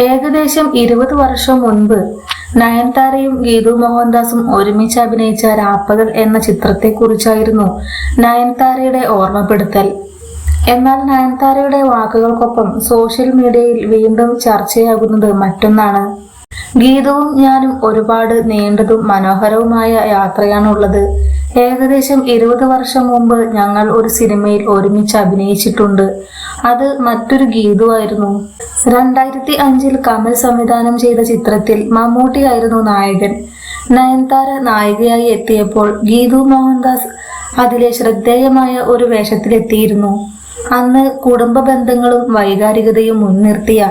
ഏകദേശം 20 വർഷം മുൻപ് നയൻതാരയും ഗീതു മോഹൻദാസും ഒരുമിച്ച് അഭിനയിച്ച രാപ്പകൽ എന്ന ചിത്രത്തെക്കുറിച്ചായിരുന്നു നയൻതാരയുടെ ഓർമ്മപ്പെടുത്തൽ. എന്നാൽ നയൻതാരയുടെ വാക്കുകൾക്കൊപ്പം സോഷ്യൽ മീഡിയയിൽ വീണ്ടും ചർച്ചയാകുന്നത് മറ്റൊന്നാണ്. ഗീതുവും ഞാനും ഒരുപാട് നീണ്ടതും മനോഹരവുമായ യാത്രയാണുള്ളത്. ഏകദേശം 20 വർഷം മുമ്പ് ഞങ്ങൾ ഒരു സിനിമയിൽ ഒരുമിച്ച് അഭിനയിച്ചിട്ടുണ്ട്. അത് മറ്റൊരു ഗീതുവായിരുന്നു. 2005 കമൽ സംവിധാനം ചെയ്ത ചിത്രത്തിൽ മമ്മൂട്ടിയായിരുന്നു നായകൻ. നയൻതാര നായികയായി എത്തിയപ്പോൾ ഗീതു മോഹൻദാസ് അതിലെ ശ്രദ്ധേയമായ ഒരു വേഷത്തിലെത്തിയിരുന്നു. അന്ന് കുടുംബ ബന്ധങ്ങളും വൈകാരികതയും മുൻനിർത്തിയ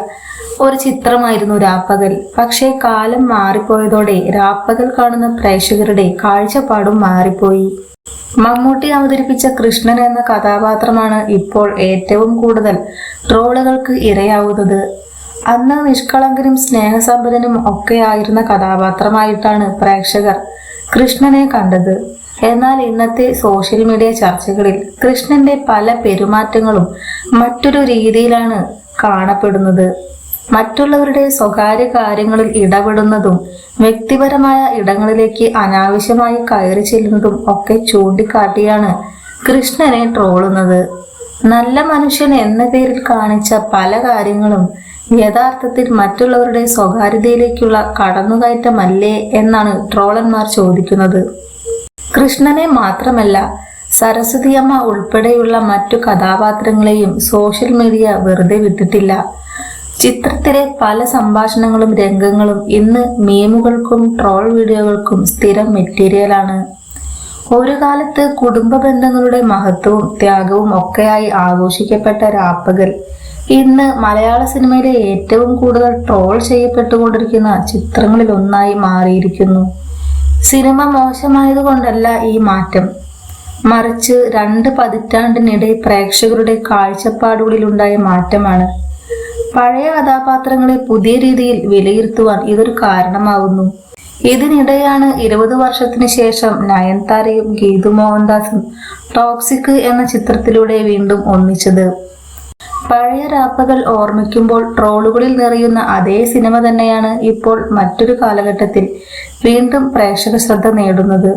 ഒരു ചിത്രമായിരുന്നു രാപ്പകൽ. പക്ഷേ കാലം മാറിപ്പോയതോടെ രാപ്പകൽ കാണുന്ന പ്രേക്ഷകരുടെ കാഴ്ചപ്പാടും മാറിപ്പോയി. മമ്മൂട്ടി അവതരിപ്പിച്ച കൃഷ്ണൻ എന്ന കഥാപാത്രമാണ് ഇപ്പോൾ ഏറ്റവും കൂടുതൽ ട്രോളുകൾക്ക് ഇരയാവുന്നത്. അന്ന് നിഷ്കളങ്കനും സ്നേഹസമ്പന്നനും ഒക്കെയായിരുന്ന കഥാപാത്രമായിട്ടാണ് പ്രേക്ഷകർ കൃഷ്ണനെ കണ്ടത്. എന്നാൽ ഇന്നത്തെ സോഷ്യൽ മീഡിയ ചർച്ചകളിൽ കൃഷ്ണന്റെ പല പെരുമാറ്റങ്ങളും മറ്റൊരു രീതിയിലാണ് കാണപ്പെടുന്നത്. മറ്റുള്ളവരുടെ സ്വകാര്യ കാര്യങ്ങളിൽ ഇടപെടുന്നതും വ്യക്തിപരമായ ഇടങ്ങളിലേക്ക് അനാവശ്യമായി കയറി ചെല്ലുന്നതും ഒക്കെ ചൂണ്ടിക്കാട്ടിയാണ് കൃഷ്ണനെ ട്രോളുന്നത്. നല്ല മനുഷ്യൻ എന്ന പേരിൽ കാണിച്ച പല കാര്യങ്ങളും യഥാർത്ഥത്തിൽ മറ്റുള്ളവരുടെ സ്വകാര്യതയിലേക്കുള്ള കടന്നുകയറ്റമല്ലേ എന്നാണ് ട്രോളന്മാർ ചോദിക്കുന്നത്. കൃഷ്ണനെ മാത്രമല്ല, സരസ്വതിയമ്മ ഉൾപ്പെടെയുള്ള മറ്റു കഥാപാത്രങ്ങളെയും സോഷ്യൽ മീഡിയ വെറുതെ വിട്ടിട്ടില്ല. ചിത്രത്തിലെ പല സംഭാഷണങ്ങളും രംഗങ്ങളും ഇന്ന് മീമുകൾക്കും ട്രോൾ വീഡിയോകൾക്കും സ്ഥിരം മെറ്റീരിയലാണ്. ഒരു കാലത്ത് കുടുംബ ബന്ധങ്ങളുടെ മഹത്വവും ത്യാഗവും ഒക്കെയായി ആഘോഷിക്കപ്പെട്ട രാപ്പകൽ ഇന്ന് മലയാള സിനിമയിലെ ഏറ്റവും കൂടുതൽ ട്രോൾ ചെയ്യപ്പെട്ടുകൊണ്ടിരിക്കുന്ന ചിത്രങ്ങളിൽ ഒന്നായി മാറിയിരിക്കുന്നു. സിനിമ മോശമായതുകൊണ്ടല്ല ഈ മാറ്റം, മറിച്ച് 2 പതിറ്റാണ്ടിനിടെ പ്രേക്ഷകരുടെ കാഴ്ചപ്പാടുകളിലുണ്ടായ മാറ്റമാണ്. പഴയ കഥാപാത്രങ്ങളെ പുതിയ രീതിയിൽ വിലയിരുത്തുവാൻ ഇതൊരു കാരണമാവുന്നു. ഇതിനിടെയാണ് 20 വർഷത്തിന് ശേഷം നയൻതാരയും ഗീതു മോഹൻദാസും ടോക്സിക് എന്ന ചിത്രത്തിലൂടെ വീണ്ടും ഒന്നിച്ചത്. പഴയ രാപ്പകൽ ഓർമ്മിക്കുമ്പോൾ ട്രോളുകളിൽ നിറയുന്ന അതേ സിനിമ തന്നെയാണ് ഇപ്പോൾ മറ്റൊരു കാലഘട്ടത്തിൽ വീണ്ടും പ്രേക്ഷക ശ്രദ്ധ നേടുന്നത്.